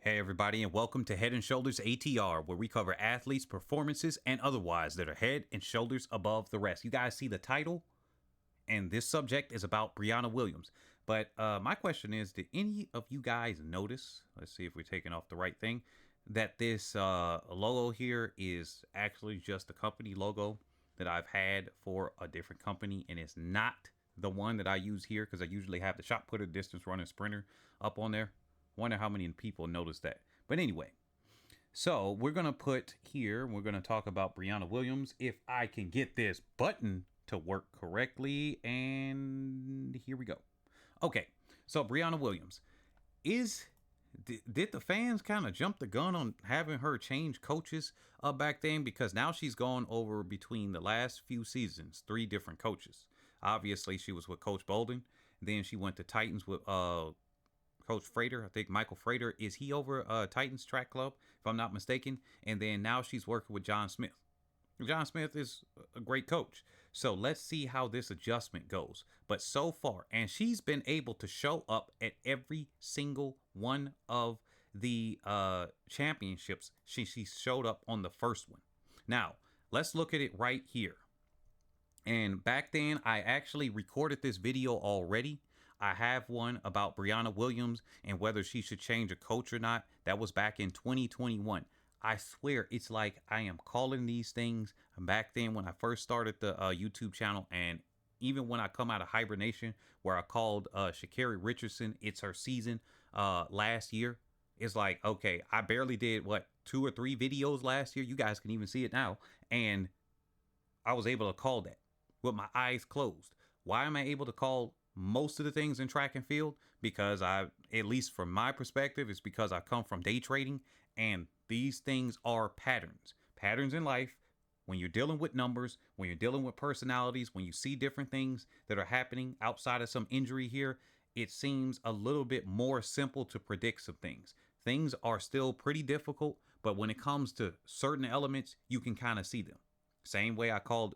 Hey everybody, and welcome to Head and Shoulders ATR, where we cover athletes' performances and otherwise that are head and shoulders above the rest. You guys see the title, and this subject is about Briana Williams. But my question is, did any of you guys notice? Let's see if we're taking off the right thing. That this logo here is actually just a company logo that I've had for a different company, and it's not the one that I use here because I usually have the shot putter, distance runner, sprinter up on there. Wonder how many people noticed that. But anyway, so we're going to put here, we're going to talk about Briana Williams. If I can get this button to work correctly. And here we go. Okay, so Briana Williams did the fans kind of jump the gun on having her change coaches back then? Because now she's gone over between the last few seasons, 3 different coaches. Obviously, she was with Coach Bolden. Then she went to Titans with Coach Frater. I think Michael Frater, is he over Titans Track Club, if I'm not mistaken? And then now she's working with John Smith. John Smith is a great coach. So let's see how this adjustment goes. But so far, and she's been able to show up at every single one of the championships. She showed up on the first one. Now, let's look at it right here. And back then, I actually recorded this video already. I have one about Briana Williams and whether she should change a coach or not. That was back in 2021. I swear it's like I am calling these things back then when I first started the YouTube channel, and even when I come out of hibernation where I called Sha'Carri Richardson, it's her season last year. It's like, okay, I barely did 2 or 3 videos last year. You guys can even see it now. And I was able to call that with my eyes closed. Why am I able to call most of the things in track and field? Because at least from my perspective, it's because I come from day trading, and these things are patterns in life. When you're dealing with numbers, when you're dealing with personalities, when you see different things that are happening outside of some injury here, it seems a little bit more simple to predict some things. Things are still pretty difficult, but when it comes to certain elements, you can kind of see them. Same way I called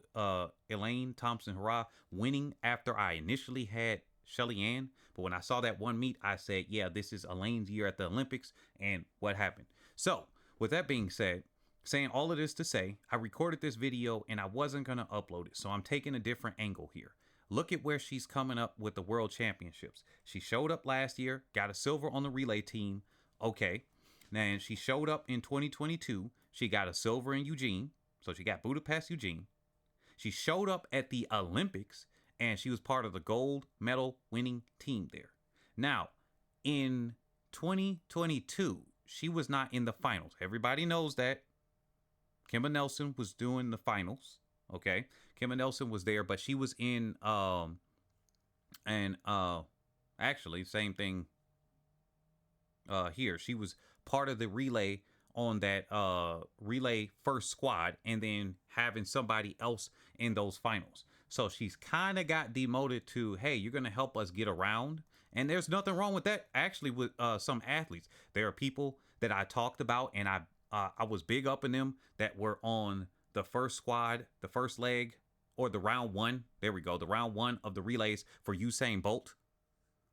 Elaine Thompson-Herah winning after I initially had Shelly Ann. But when I saw that one meet, I said, yeah, this is Elaine's year at the Olympics. And what happened? So with that being said, saying all of this to say, I recorded this video and I wasn't going to upload it. So I'm taking a different angle here. Look at where she's coming up with the World Championships. She showed up last year, got a silver on the relay team. Okay. Then she showed up in 2022. She got a silver in Eugene. So she got Budapest, Eugene. She showed up at the Olympics, and she was part of the gold medal winning team there. Now, in 2022, she was not in the finals. Everybody knows that. Kimba Nelson was doing the finals. Okay. Kimba Nelson was there, but she was in, actually, same thing here. She was part of the relay on that relay first squad, and then having somebody else in those finals. So she's kind of got demoted to, hey, you're going to help us get around. And there's nothing wrong with that. Actually, with some athletes, there are people that I talked about, and I was big up in them that were on the first squad, the first leg, or the round 1. There we go. The round 1 of the relays for Usain Bolt.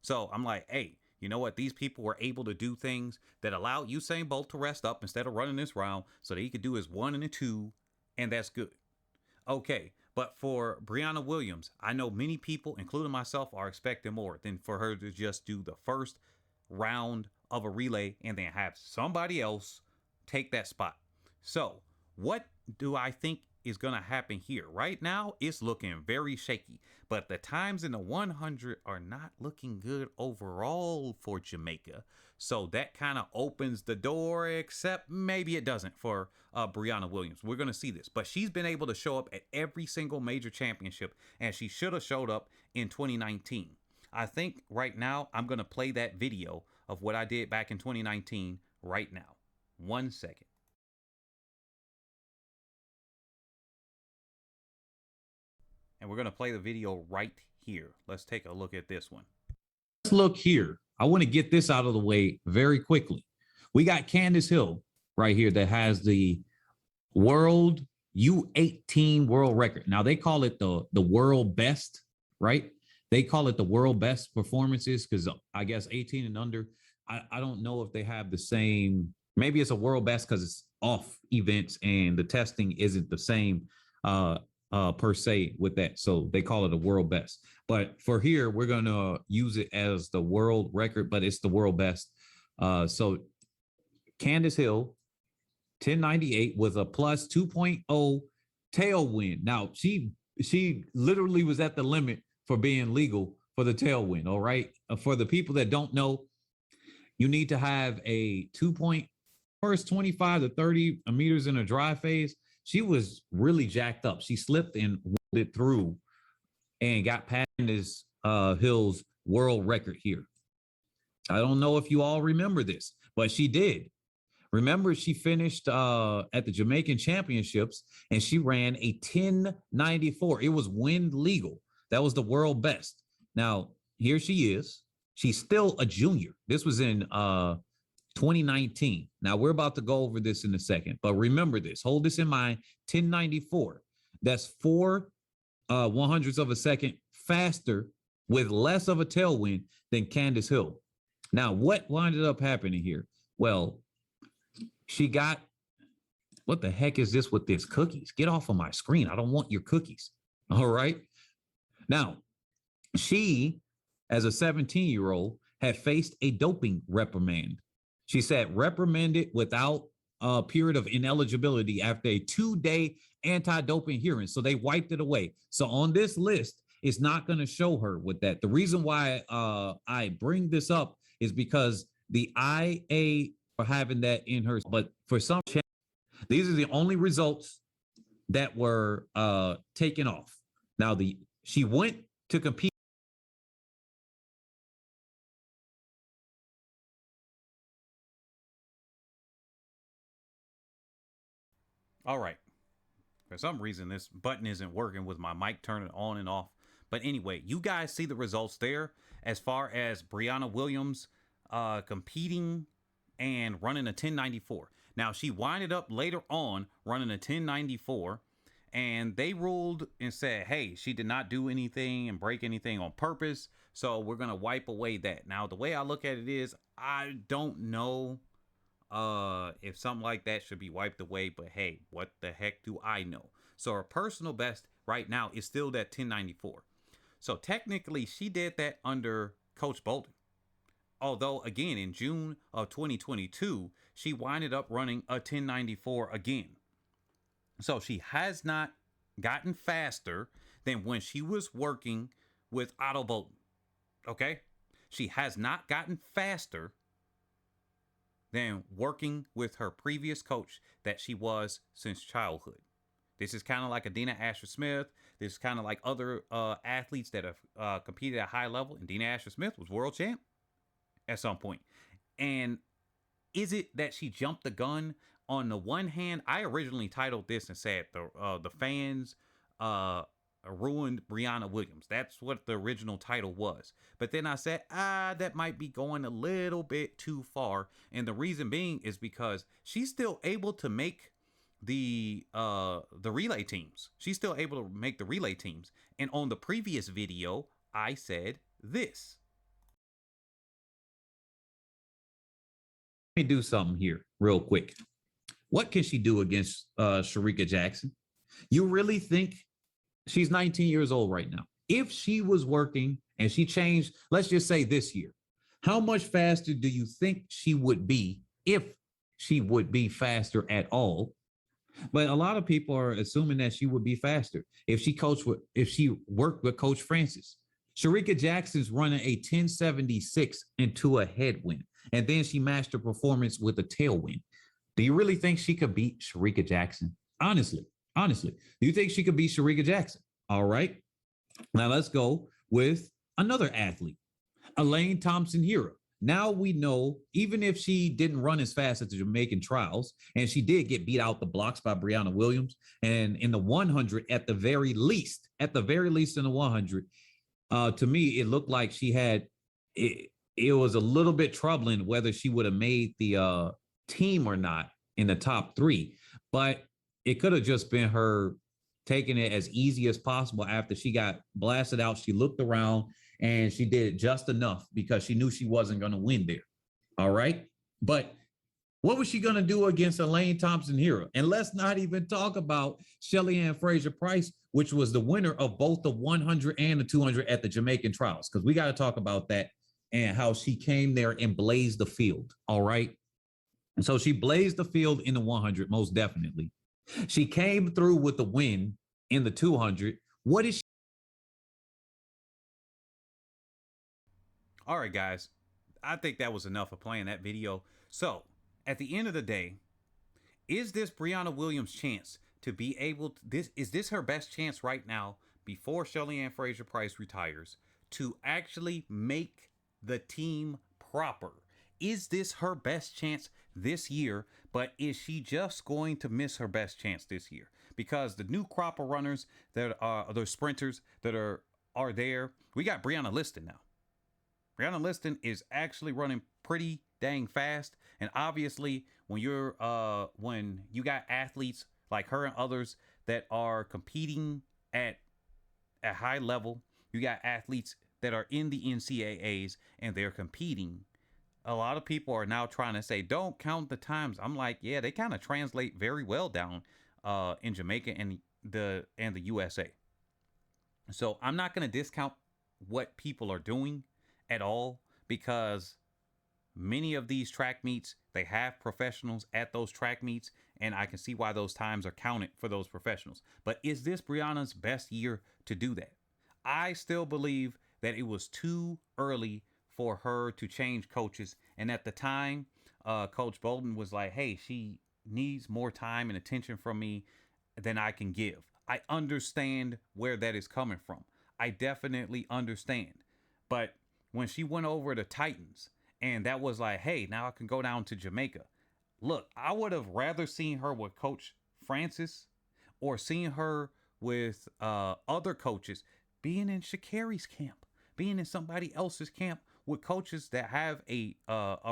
So I'm like, hey, you know what? These people were able to do things that allowed Usain Bolt to rest up instead of running this round so that he could do his 1 and a 2, and that's good. Okay, but for Briana Williams, I know many people, including myself, are expecting more than for her to just do the first round of a relay and then have somebody else take that spot. So what do I think is going to happen here? Right now, it's looking very shaky, but the times in the 100 are not looking good overall for Jamaica. So that kind of opens the door, except maybe it doesn't for Briana Williams. We're going to see this, but she's been able to show up at every single major championship, and she should have showed up in 2019. I think right now I'm going to play that video of what I did back in 2019 right now. 1 second. And we're going to play the video right here. Let's take a look at this one. Let's look here. I want to get this out of the way very quickly. We got Candace Hill right here that has the world U18 world record. Now they call it the world best, right? They call it the world best performances because I guess 18 and under I don't know if they have the same. Maybe it's a world best because it's off events and the testing isn't the same per se with that. So they call it a world best. But for here, we're gonna use it as the world record, but it's the world best. So Candace Hill, 1098 with a plus 2.0 tailwind. Now she literally was at the limit for being legal for the tailwind. All right. For the people that don't know, you need to have a 25 to 30 meters in a dry phase. She was really jacked up. She slipped and rolled it through and got past this Hill's world record here. I don't know if you all remember this, but she did. Remember, she finished at the Jamaican Championships and she ran a 1094. It was wind legal. That was the world best. Now, here she is. She's still a junior. This was in 2019. Now, we're about to go over this in a second, but remember this. Hold this in mind. 1094. That's 4/100ths of a second faster with less of a tailwind than Candace Hill. Now, what ended up happening here? Well, she got, what the heck is this with this cookies? Get off of my screen. I don't want your cookies. All right. Now, she, as a 17-year-old, had faced a doping reprimand. She said reprimanded without a period of ineligibility after a 2-day anti-doping hearing. So they wiped it away. So on this list, it's not going to show her with that. The reason why I bring this up is because the IA are having that in her, but for some, these are the only results that were taken off. Now, she went to compete. All right. For some reason, this button isn't working with my mic turning on and off. But anyway, you guys see the results there as far as Briana Williams competing and running a 1094. Now, she winded up later on running a 1094, and they ruled and said, hey, she did not do anything and break anything on purpose, so we're going to wipe away that. Now, the way I look at it is, I don't know if something like that should be wiped away, but hey, what the heck do I know? So her personal best right now is still that 1094. So technically, she did that under Coach Bolden. Although, again, in June of 2022, she winded up running a 1094 again. So she has not gotten faster than when she was working with Ato Bolden. Okay? She has not gotten faster than working with her previous coach that she was since childhood. This is kind of like a Dina Asher-Smith. This is kind of like other athletes that have competed at a high level. And Dina Asher-Smith was world champ at some point. And is it that she jumped the gun? On the one hand, I originally titled this and said the fans ruined Briana Williams. That's what the original title was. But then I said, that might be going a little bit too far. And the reason being is because she's still able to make the relay teams. She's still able to make the relay teams. And on the previous video, I said this. Let me do something here real quick. What can she do against Shericka Jackson? You really think she's 19 years old right now? If she was working and she changed, let's just say this year, how much faster do you think she would be if she would be faster at all? But a lot of people are assuming that she would be faster if she worked with Coach Francis. Shericka Jackson's running a 1076 into a headwind, and then she matched her performance with a tailwind. Do you really think she could beat Shericka Jackson? Honestly, do you think she could beat Shericka Jackson? All right. Now let's go with another athlete, Elaine Thompson-Herah. Now we know, even if she didn't run as fast at the Jamaican trials, and she did get beat out the blocks by Briana Williams, and in the 100, at the very least in the 100, to me, it looked like she had, it was a little bit troubling whether she would have made the team or not in the top 3, but it could have just been her taking it as easy as possible. After she got blasted out, she looked around and she did just enough because she knew she wasn't going to win there. All right. But what was she going to do against Elaine Thompson Hero? And let's not even talk about Shelly Ann Fraser Price, which was the winner of both the 100 and the 200 at the Jamaican trials, because we got to talk about that and how she came there and blazed the field. All right. And so she blazed the field in the 100, most definitely. She came through with the win in the 200. What is she? All right, guys. I think that was enough of playing that video. So, at the end of the day, is this Briana Williams' chance to be able to, is this her best chance right now before Shelly Ann Fraser Price retires to actually make the team proper? Is this her best chance this year? But is she just going to miss her best chance this year? Because the new crop of runners that are the sprinters that are there, we got Brianna Liston now. Brianna Liston is actually running pretty dang fast, and obviously when you got athletes like her and others that are competing at a high level, you got athletes that are in the NCAAs and they're competing. A lot of people are now trying to say don't count the times. I'm like, yeah, they kind of translate very well down in Jamaica and the USA. So I'm not going to discount what people are doing at all, because many of these track meets, they have professionals at those track meets, and I can see why those times are counted for those professionals. But is this Brianna's best year to do that? I still believe that it was too early for her to change coaches, and at the time Coach Bolden was like, hey, she needs more time and attention from me than I can give. I understand where that is coming from. I definitely understand. But when she went over to Titans and that was like, hey, now I can go down to Jamaica. Look, I would have rather seen her with Coach Francis or seen her with other coaches, being in Sha'Carri's camp, being in somebody else's camp with coaches that have a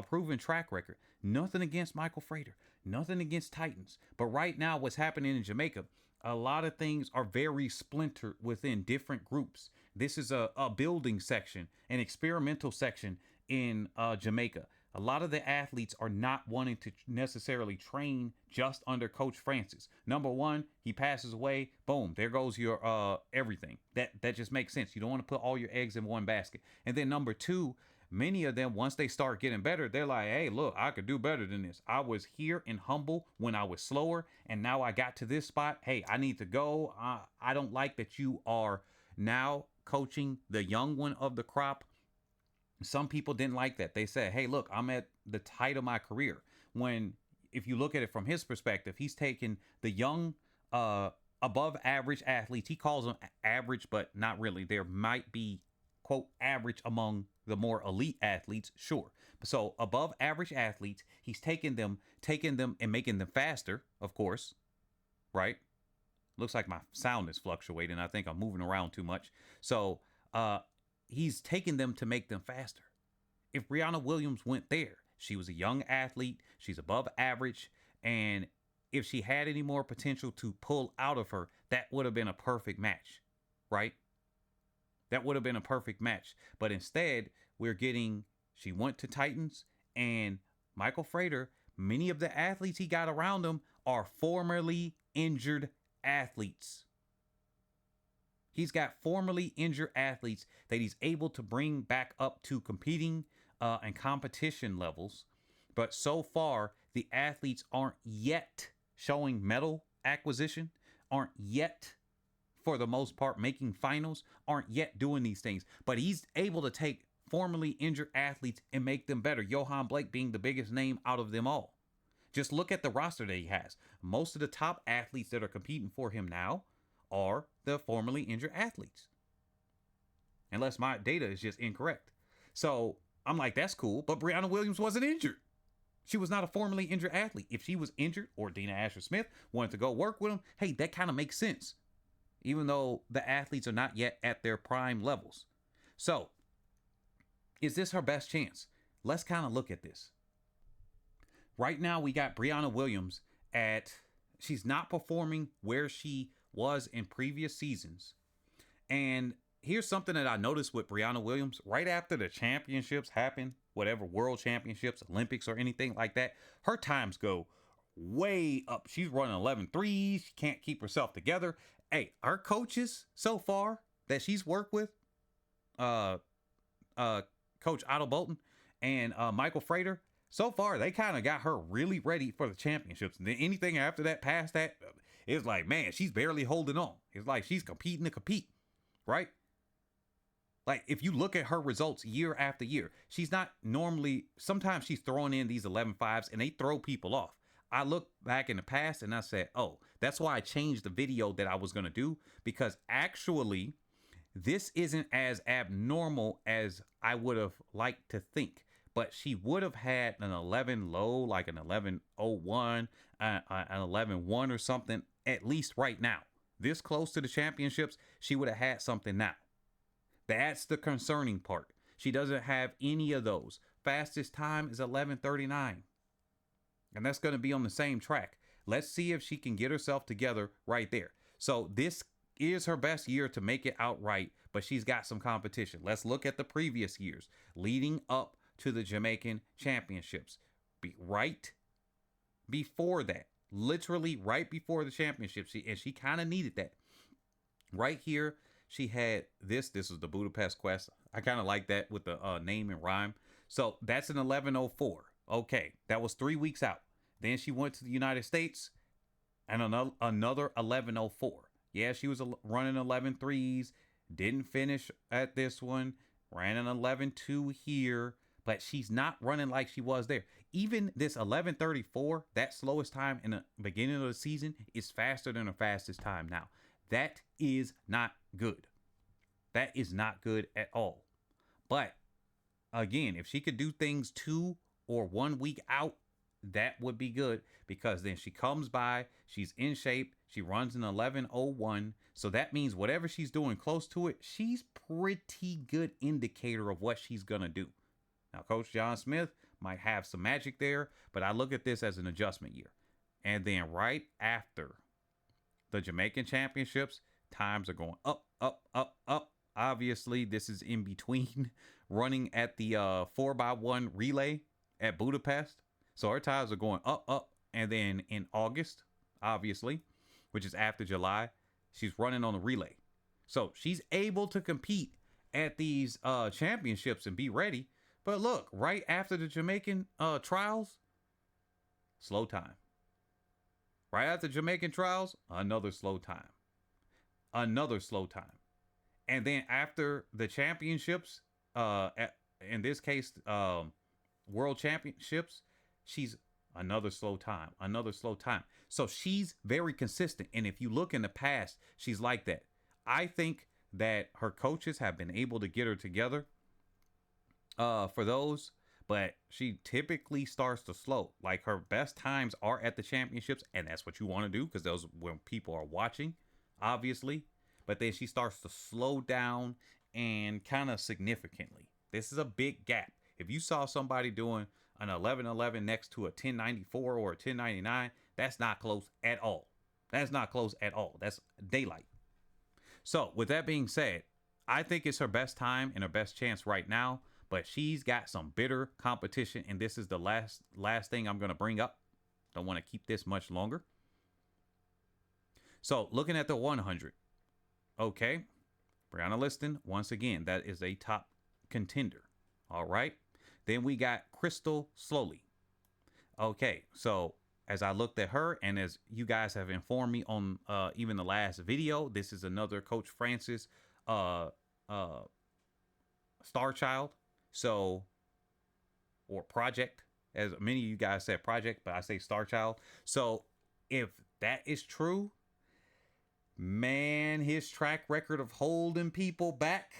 proven track record. Nothing against Michael Frater, nothing against Titans. But right now, what's happening in Jamaica, a lot of things are very splintered within different groups. This is a building section, an experimental section in Jamaica. A lot of the athletes are not wanting to necessarily train just under Coach Francis. Number one, he passes away. Boom, there goes your everything. That just makes sense. You don't want to put all your eggs in one basket. And then number two, many of them, once they start getting better, they're like, hey, look, I could do better than this. I was here in Humble when I was slower, and now I got to this spot. Hey, I need to go. I don't like that you are now coaching the young one of the crop. Some people didn't like that. They said, hey, look, I'm at the height of my career. When, if you look at it from his perspective, he's taken the young, above average athletes. He calls them average, but not really. There might be, quote, average among the more elite athletes, sure. So above average athletes, he's taking them and making them faster, of course, right? Looks like my sound is fluctuating. I think I'm moving around too much. So he's taking them to make them faster. If Briana Williams went there, she was a young athlete, she's above average, and if she had any more potential to pull out of her, that would have been a perfect match, right? That would have been a perfect match. But instead, she went to Titans, and Michael Frater, many of the athletes he got around him are formerly injured athletes. He's got formerly injured athletes that he's able to bring back up to competing and competition levels. But so far, the athletes aren't yet showing medal acquisition, aren't yet, for the most part, making finals, aren't yet doing these things. But he's able to take formerly injured athletes and make them better. Johan Blake being the biggest name out of them all. Just look at the roster that he has. Most of the top athletes that are competing for him now are the formerly injured athletes. Unless my data is just incorrect. So I'm like, that's cool. But Briana Williams wasn't injured. She was not a formerly injured athlete. If she was injured, or Dina Asher-Smith wanted to go work with him, hey, that kind of makes sense. Even though the athletes are not yet at their prime levels. So, is this her best chance? Let's kind of look at this. Right now, we got Briana Williams she's not performing where she was in previous seasons. And here's something that I noticed with Briana Williams. Right after the championships happen, whatever, world championships, Olympics, or anything like that, her times go way up. She's running 11 threes. She can't keep herself together. Hey, our coaches so far that she's worked with, uh, Coach Ato Bolden and Michael Frater, so far they kind of got her really ready for the championships. And then anything after that, past that, it's like, man, she's barely holding on. It's like she's competing to compete, right? Like, if you look at her results year after year, she's not normally, sometimes she's throwing in these 11-5s and they throw people off. I look back in the past and I said, oh, that's why I changed the video that I was going to do, because actually this isn't as abnormal as I would have liked to think. But she would have had an 11 low, like an 11-01, an 11-1 or something, at least right now. This close to the championships, she would have had something now. That's the concerning part. She doesn't have any of those. Fastest time is 11:39. And that's going to be on the same track. Let's see if she can get herself together right there. So this is her best year to make it outright, but she's got some competition. Let's look at the previous years leading up to the Jamaican championships. Right before that, literally right before the championships, she kind of needed that. Right here, she had this is the Budapest Quest. I kind of like that with the name and rhyme. So that's an 11:04. Okay, that was 3 weeks out. Then she went to the United States and another 11:04. Yeah, she was running 11 threes, didn't finish at this one, ran an 11:2 here, but she's not running like she was there. Even this 11:34, that slowest time in the beginning of the season, is faster than her fastest time now. That is not good. That is not good at all. But again, if she could do things 2 or 1 week out, that would be good, because then she comes by, she's in shape, she runs an 11:01. So that means whatever she's doing close to it, she's pretty good indicator of what she's going to do. Now, Coach John Smith might have some magic there, but I look at this as an adjustment year. And then right after the Jamaican championships, times are going up, up, up, up. Obviously, this is in between running at the 4x1 relay at Budapest. So her times are going up, up. And then in August, obviously, which is after July, she's running on the relay. So she's able to compete at these championships and be ready. But look, right after the Jamaican trials, slow time. Right after Jamaican trials, another slow time. Another slow time. And then after the championships, in this case, world championships, she's another slow time, another slow time. So she's very consistent. And if you look in the past, she's like that. I think that her coaches have been able to get her together for those, but she typically starts to slow. Like, her best times are at the championships, and that's what you want to do, because those when people are watching, obviously. But then she starts to slow down, and kind of significantly. This is a big gap. If you saw somebody doing an 11:11 next to a 10:94 or a 10:99, that's not close at all. That's not close at all. That's daylight. So with that being said, I think it's her best time and her best chance right now, but she's got some bitter competition, and this is the last thing I'm going to bring up. Don't want to keep this much longer. So looking at the 100, okay, Briana Liston, once again, that is a top contender. All right. Then we got Crystal Slowly. Okay, so as I looked at her, and as you guys have informed me on even the last video, this is another Coach Francis star child. So, or project, as many of you guys said project, but I say star child. So if that is true, man, his track record of holding people back,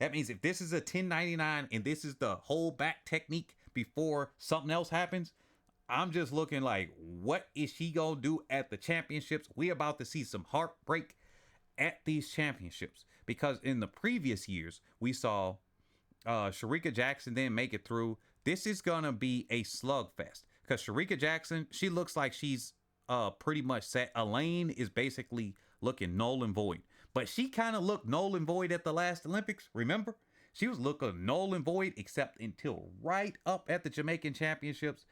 that means if this is a 1099 and this is the hold back technique before something else happens, I'm just looking like, what is she gonna do at the championships? We about to see some heartbreak at these championships, because in the previous years we saw Shericka Jackson didn't make it through. This is gonna be a slugfest, because Shericka Jackson, she looks like she's pretty much set. Elaine is basically looking null and void. But she kind of looked null and void at the last Olympics. Remember? She was looking null and void except until right up at the Jamaican Championships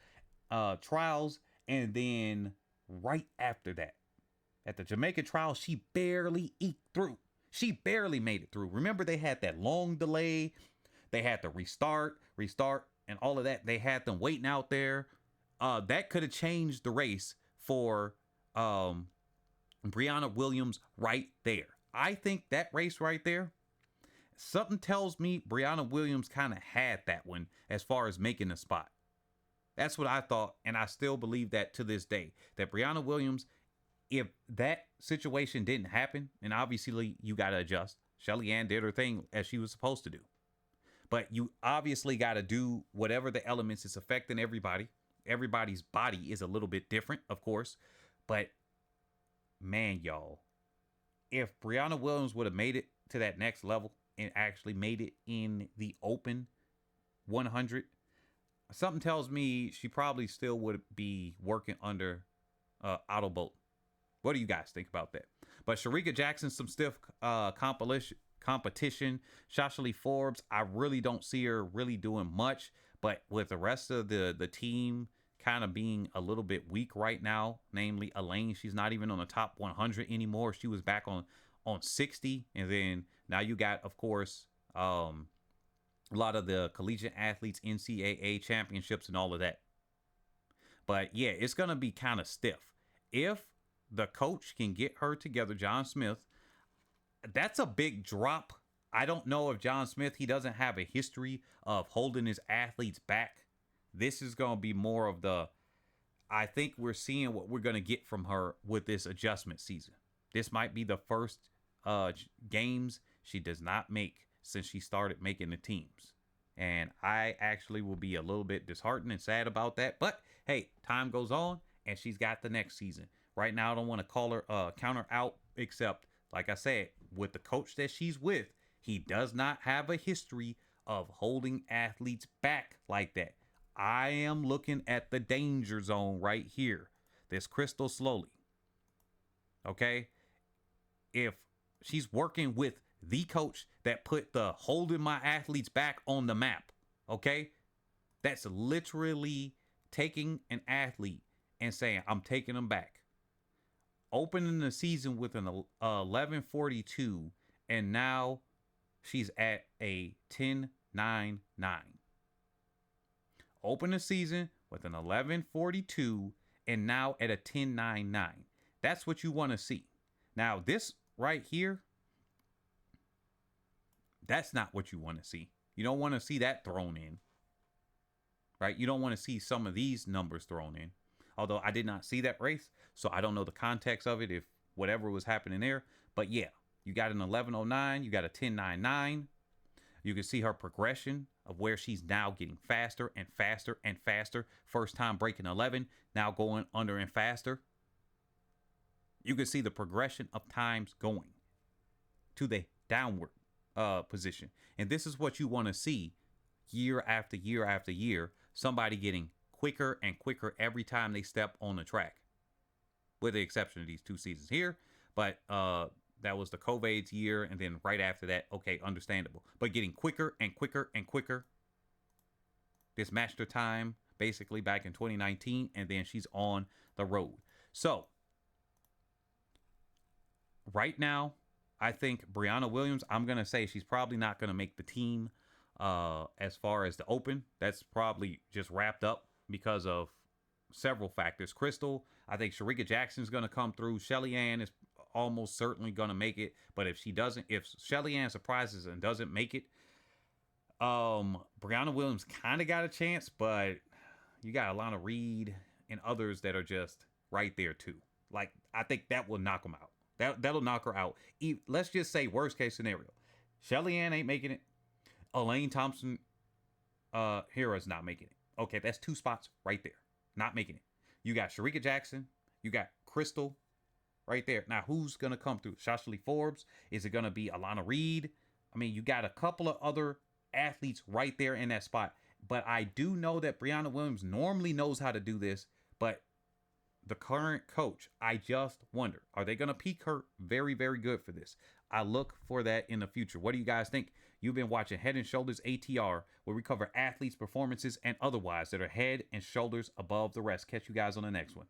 trials. And then right after that, at the Jamaican trials, she barely eked through. She barely made it through. Remember, they had that long delay. They had to restart, and all of that. They had them waiting out there. That could have changed the race for Briana Williams right there. I think that race right there, something tells me Briana Williams kind of had that one as far as making a spot. That's what I thought, and I still believe that to this day. That Briana Williams, if that situation didn't happen, and obviously you got to adjust. Shelly Ann did her thing as she was supposed to do. But you obviously got to do whatever the elements is affecting everybody. Everybody's body is a little bit different, of course. But, man, y'all, if Briana Williams would have made it to that next level and actually made it in the Open 100, something tells me she probably still would be working under Ato Bolden. What do you guys think about that? But Shericka Jackson, some stiff competition. Shashley Forbes, I really don't see her really doing much. But with the rest of the team kind of being a little bit weak right now, namely Elaine, she's not even on the top 100 anymore. She was back on 60. And then now you got, of course, a lot of the collegiate athletes, NCAA championships and all of that. But yeah, it's going to be kind of stiff. If the coach can get her together, John Smith, that's a big drop. I don't know if John Smith, he doesn't have a history of holding his athletes back. This is going to be more of I think we're seeing what we're going to get from her with this adjustment season. This might be the first games she does not make since she started making the teams. And I actually will be a little bit disheartened and sad about that. But hey, time goes on and she's got the next season. Right now, I don't want to call her count her out, except, like I said, with the coach that she's with, he does not have a history of holding athletes back like that. I am looking at the danger zone right here. This Crystal Slowly. Okay? If she's working with the coach that put the holding my athletes back on the map, okay? That's literally taking an athlete and saying, I'm taking them back. Opening the season with an 1142, and now she's at a 10.99. Open the season with an 1142, and now at a 10.99. That's what you want to see. Now, this right here, that's not what you want to see. You don't want to see that thrown in, right? You don't want to see some of these numbers thrown in. Although I did not see that race, so I don't know the context of it, if whatever was happening there. But yeah, you got an 1109, you got a 1099. You can see her progression of where she's now getting faster and faster and faster. First time breaking 11, now going under and faster. You can see the progression of times going to the downward position. And this is what you want to see year after year after year. Somebody getting quicker and quicker every time they step on the track, with the exception of these 2 seasons here. But that was the COVID's year, and then right after that, okay, understandable. But getting quicker and quicker and quicker. This matched her time basically back in 2019, and then she's on the road. So right now, I think Briana Williams, I'm going to say she's probably not going to make the team as far as the Open. That's probably just wrapped up because of several factors. Crystal, I think Shericka Jackson is going to come through. Shelly Ann is almost certainly going to make it. But if she doesn't, if Shelly Ann surprises and doesn't make it, Briana Williams kind of got a chance, but you got Alana Reed and others that are just right there too. Like, I think that will knock them out. That'll knock her out. Let's just say worst case scenario. Shelly Ann ain't making it. Elaine Thompson Hera's not making it. Okay, that's 2 spots right there. Not making it. You got Shericka Jackson. You got Crystal right there. Now, who's going to come through? Shashley Forbes? Is it going to be Alana Reed? I mean, you got a couple of other athletes right there in that spot. But I do know that Briana Williams normally knows how to do this. But the current coach, I just wonder, are they going to peak her very, very good for this? I look for that in the future. What do you guys think? You've been watching Head and Shoulders ATR, where we cover athletes' performances and otherwise that are head and shoulders above the rest. Catch you guys on the next one.